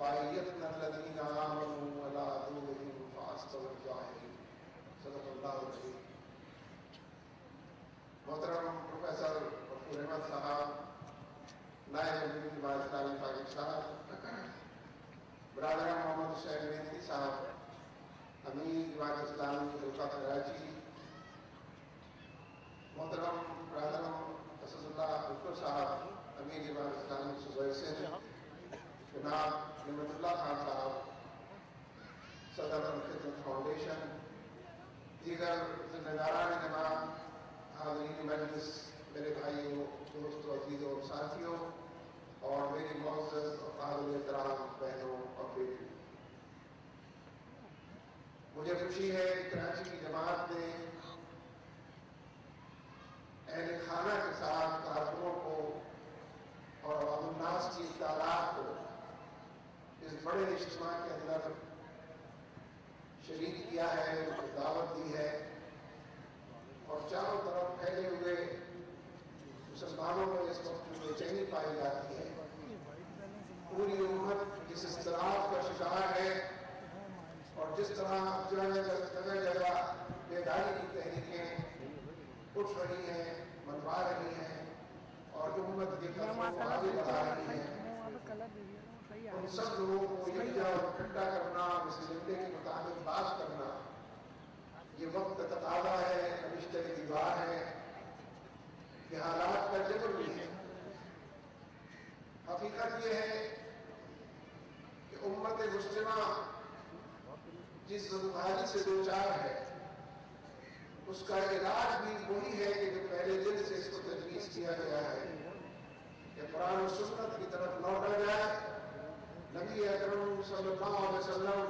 فَأَيَّدْنَا الَّذِينَ آمَنُوا وَلَا عَدُوِّهِمْ فَأَصْطَوَى الْجَاهِلِينَ. صدق اللہ العظیم. محترم پروفیسر غفور احمد صاحب، نائب امیر جماعت اسلامی پاکستان، برادر محمد حسین مہدی صاحب، امیر جماعت اسلامی حلقہ کراچی، محترم برادر اسد اللہ بکر صاحب، امیر جماعت اسلامی صوبہ سندھ، جناب نعمت اللہ خان صاحب، صدر خدمت فاؤنڈیشن، دیگر ذمہ داران جماعت، حاضرین مجلس، میرے بھائیوں، دوستوں، عزیزوں اور ساتھیوں، اور میری معزز اور قابل احترام بہنوں اور بیٹیوں، مجھے خوشی ہے کہ کراچی کی جماعت نے اہل خانہ کے ساتھ کارکنوں کو اور عوام الناس کی تعداد کو اس بڑے اجتماع کے اندر شریک کیا ہے، دعوت دی ہے، اور چاروں طرف پھیلے ہوئے مسلمانوں میں اس وقت بے چینی پائی جاتی ہے. پوری امت اس اضطراب کا شکار ہے، اور جس طرح جگہ جگہ بیداری کی تحریکیں اٹھ رہی ہیں، منوا رہی ہیں، اور امت کی طرف آگے بڑھا رہی ہیں، ان سب لوگوں کو یکجا اور اکٹھا کرنا، اس جھنڈے کے مطابق بات کرنا، یہ وقت کا تقاضا ہے، فرشتے کی دعا ہے، یہ حالات کا جبر بھی ہے. حقیقت یہ ہے کہ امت مسلمہ جس زمخاری سے دوچار ہے، اس کا علاج بھی وہی ہے کہ جو پہلے دن سے اس کو تجویز کیا گیا ہے کہ قرآن و سنت کی طرف لوٹا جائے. نبی اکرم صلی اللہ علیہ وسلم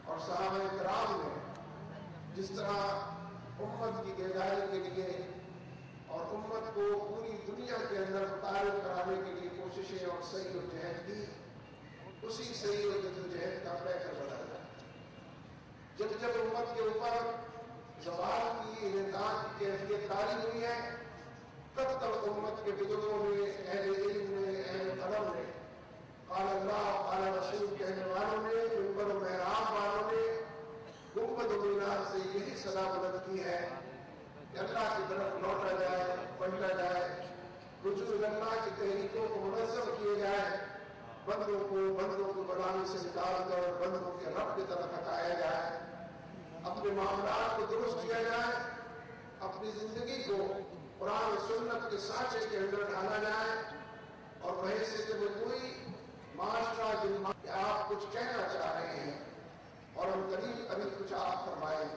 اور صحابہ کرام نے جس طرح امت کی بیداری کے لیے اور امت کو پوری دنیا کے اندر متعارف کرانے کے لیے کوششیں اور سعی و جہد کی، اسی سعی و جہد کا پیکر بنایا. جب جب امت کے اوپر زوال کی انعطاف کی کیفیت طاری ہوئی ہے، تب تب امت کے بزرگوں نے، اہل علم نے، اہل قلم نے، قال اللہ قال رسول کہنے والوں نے، منبر و محراب والوں نے، گنبد و مینار سے یہی صدا بلند کی ہے کہ اللہ کی طرف لوٹا جائے، پلٹا جائے، رجوع اللہ کی تحریکوں کو منظم کیے جائے، بندوں کو بدنامی سے نکال کر بندوں کے رب کی طرف ہٹایا جائے، اپنے معاملات کو درست کیا جائے، اپنی زندگی کو قرآن و سنت کے سانچے کے اندر ڈھالا جائے، اور وہیں سے میں کوئی معاشرہ جن کہ آپ کچھ کہنا چاہ رہے ہیں اور ہم قریب ابھی کچھ آپ فرمائیں،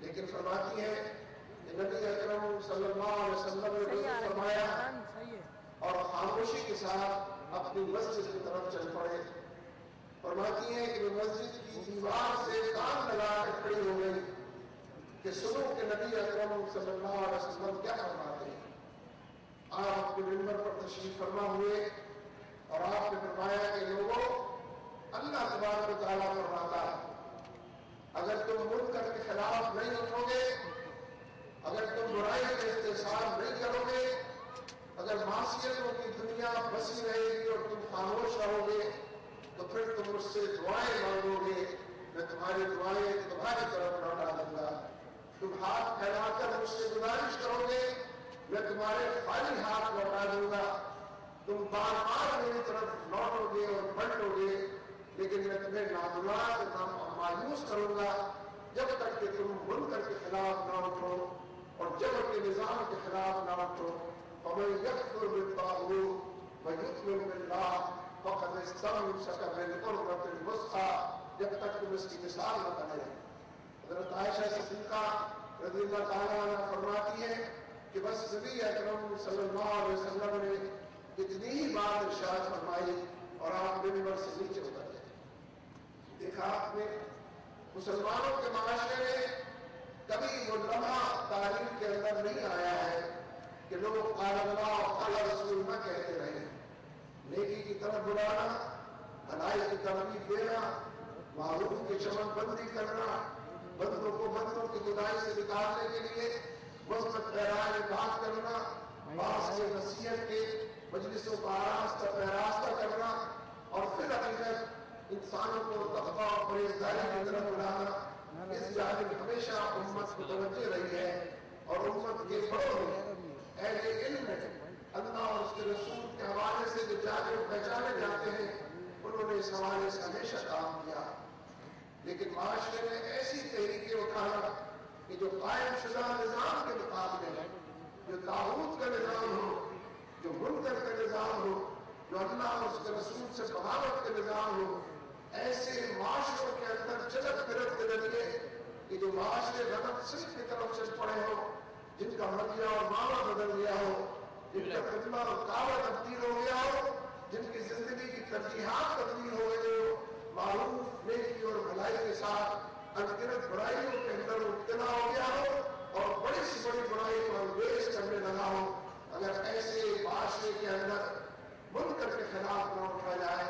لیکن فرماتی ہے کہ نبی اکرم صلی اللہ علیہ وسلم نے فرمایا اور خاموشی کے ساتھ اپنی مسجد کی طرف چل پڑے. فرماتی ہیں کہ وہ مسجد کی دیوار سے کان لگا کر کھڑی ہو گئی کہ سنو کہ نبی اکرم صلی اللہ علیہ وسلم کیا فرماتے ہیں. آپ اپنے منبر پر تشریف فرما ہوئے اور آپ نے فرمایا کہ لوگوں، اللہ تبارک و تعالیٰ فرماتا ہے اگر تم منکر کے خلاف نہیں اٹھو گے، اگر تم برائی کا استحصال نہیں کرو گے، اگر معصیتوں کی دنیا بسی رہے گی اور تم خاموش رہو گے، تو پھر تم مجھ سے دعائیں مانگو گے، میں تمہاری دعائیں تمہاری طرف لوٹا دوں گا. تم ہاتھ پھیلا کر مجھ سے گزارش کرو گے، میں تمہارے خالی ہاتھ لوٹا دوں گا. تم بار بار میری طرف لوٹو گے اور پلٹو گے، لیکن میں تمہیں نامراد مایوس کروں گا جب تک کہ تم منکر کے خلاف نہ اٹھو اور جبر کے نظام کے خلاف نہ اٹھو. فَمَن يَكْفُرْ بِالطَّاغُوتِ وَيُؤْمِنْ بِاللَّهِ فَقَدِ اسْتَمْسَكَ بِالْعُرْوَةِ الْوُثْقَىٰ. جب تک تم اس کی مثال نہ بنے. حضرت عائشہ صدیقہ رضی اللہ تعالیٰ عنہ فرماتی ہے کہ بس نبی اکرم صلی اللہ علیہ وسلم نے اتنی ہی بات ارشاد فرمائی اور آپ منبر سے نیچے اتر گئے. دیکھا آپ نے مسلمانوں کے معاشرے میں کبھی وہ لمحہ تاریخ کے اندر نہیں آیا ہے کہ لوگ قال اللہ قال رسول نہ کہتے رہے. نیکی کی طرف بلانا، بھلائی کی ترغیب دینا، معروف کی چمن بندی کرنا، بندوں کو بندوں کی جدائی سے نکالنے کے لیے مثبت پیرائے بات کرنا، بعض کے نصیحت کے مجلسوں کو آراستہ پیراستہ کرنا، اور फिर हकीकत इंसानों को तक़वा और परहेज़गारी की तरफ बुलाना, इस जानिब हमेशा उम्मत को तवज्जो रही है। और उम्मत के बड़ों में, अहले इल्म में, अल्लाह और उसके रसूल के हवाले से जो जाने पहचाने जाते हैं, उन्होंने इस हवाले से हमेशा काम किया। लेकिन माशरे में ऐसी तहरीकें उठाना कि जो कायम शुदा निज़ाम के मुकाबले है, जो तागूत का निज़ाम हो, जो मुनकर का निज़ाम हो, जो अल्लाह और उसके रसूल से बगावत का निज़ाम हो, ऐसे माशरों के अंदर चलत फिरत के जरिए कि जो माशरे गलत सिल्क की तरफ चल पड़े हो, जिनका रवैया और मामा बदल गया हो, जिनका खिदमा और कावा तब्दील हो गया हो, जिनकी जिंदगी की तरजीहात तब्दील हो गई हो, मारूफ नेकी और भलाई के साथ अनगिनत बुराइयों के अंदर मुब्तला हो गया हो और बड़ी से बड़ी बुराई को अन्वेष करने लगा हो, अगर ऐसे माशरे के अंदर मुनकर के खिलाफ न उठा जाए,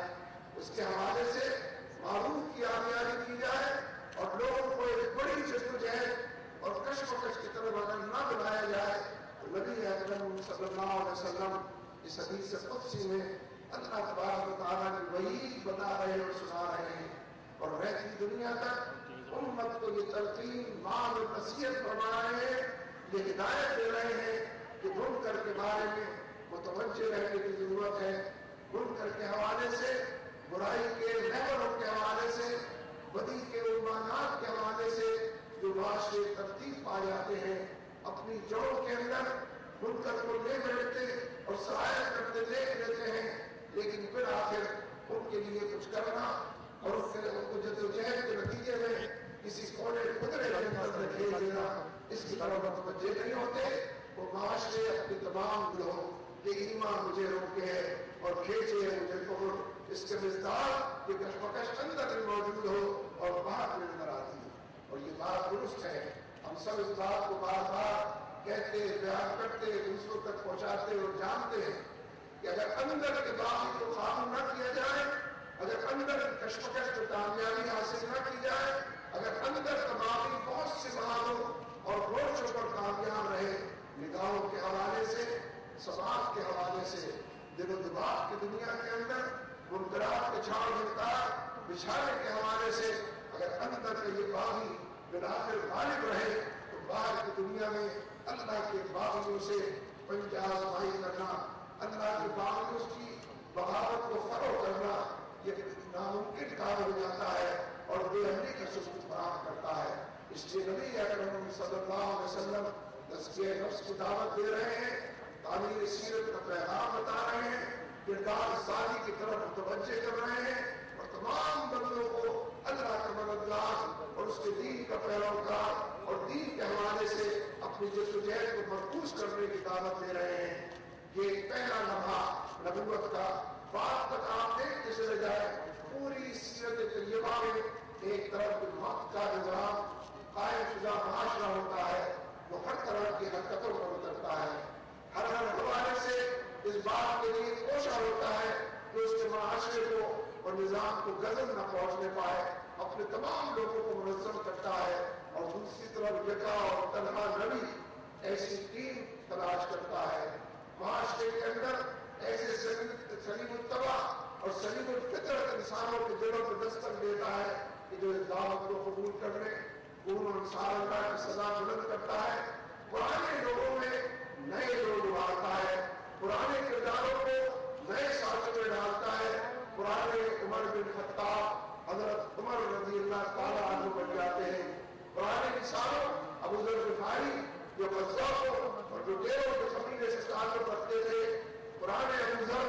उसके हवाले से मारूफ की आबियारी की जाए और लोगों को एक बड़ी जद्दोजहद और कशमकश की तरफ अगर न बुलाया जाए, तो नबी अकरम सल्लल्लाहु अलैहि वसल्लम इस हदीस कुदसी में अल्लाह तबारक व तआला की वईद बता रहे और सुना रहे हैं और रहती दुनिया तक उम्मत को ये तलकीन माल और नसीहत फरमा रहे हैं, ये हिदायत दे रहे हैं कि मुनकर के बारे में मुतवज्जे रहने की जरूरत है। मुनकर के हवाले से, बुराई के महवरों के हवाले से, बदी के उन्मानात के हवाले से जो माशरे तरतीब पा जाते हैं, अपनी जड़ों के अंदर मुनकर को ले बैठते और सराहत करते देख लेते हैं, लेकिन फिर आखिर उनके लिए कुछ करना और उनको जद्दोजहद के नतीजे में किसी कोने खुदरे के अंदर खेल देना, इसकी तरफ मुतवज्जे नहीं होते। वो माशरे अपनी तमाम जो ये ईमान मुझे रोके है और खींचे है मुझे कब्र, इसके मिज़दार ये कशमकश अंदर भी मौजूद हो और बाहर भी नजर आती है। और ये बात दुरुस्त है, हम सब इस बात को बार बार कहते, बयान करते, दूसरों तक पहुंचाते और जानते हैं कि अगर अंदर के बाकी को काबू न किया जाए, अगर अंदर की कशमकश को कामयाबी हासिल न की जाए, अगर अंदर का बाकी बहुत से बहादुर और रोशों पर कामयाब रहे, निगाहों के हवाले से, समाज के हवाले से, दिलो दिमाग की दुनिया के अंदर मुनकरात के झाड़ झंकार बिछाने के हवाले से, अगर अंदर का ये बागी बिलाखिर गालिब रहे, तो बाहर की दुनिया में अल्लाह के बागियों से पंजा आजमाई करना, अल्लाह के बागियों की बगावत को फरोह करना, ये नामुमकिन काम हो जाता है और बेअमनी का सबूत फराहम करता है। इसलिए नबी अकरम सल्लल्लाहु अलैहि वसल्लम तज़किये नफ्स की दावत दे रहे हैं, तामीर सीरत का पैगाम बता रहे हैं, किरदार साजी की तरफ मुतवज्जे कर रहे हैं और तमाम बंदों को अल्लाह का मददगार और उसके दीन का पैरोकार और दीन के हवाले से अपनी जद्दोजहद को मरकूज करने की दावत दे रहे हैं। ये पहला लम्हा नबुव्वत का, बात तक आप देखते चले जाए, पूरी सीरत तैयबा में एक तरफ मौत का निजाम कायम शुदा माशरा होता है, वो हर तरह की हरकतों पर उतरता है, हर हवाले से इस बात के लिए कोशा होता है कि उसके माशरे को और निजाम को गजब न पहुंचने पाए, अपने तमाम लोगों को मुनज़्ज़म करता है और दूसरी तरफ यका और तन्हा नबी ऐसी टीम तलाश करता है। माशरे के अंदर ऐसे सलीमुत्तबा और सलीमुल-फितरत इंसानों के दिलों को दस्तक देता है कि जो इस दावत को कबूल करने अल्लाह की सजा बुलंद करता है, पुराने लोगों में नए लोग उभारता है, पुराने किरदारों को नए साथों में डालता है। पुराने उमर बिन खत्ताब, हजरत उमर रज़ियल्लाहु ताला अन्हु बन जाते हैं, पुराने किसानों अबू ज़र ग़िफ़ारी जो ग़ज़्वाओं और लुटेरों के कबीले से ताल्लुक़ रखते थे, पुराने अबू ज़र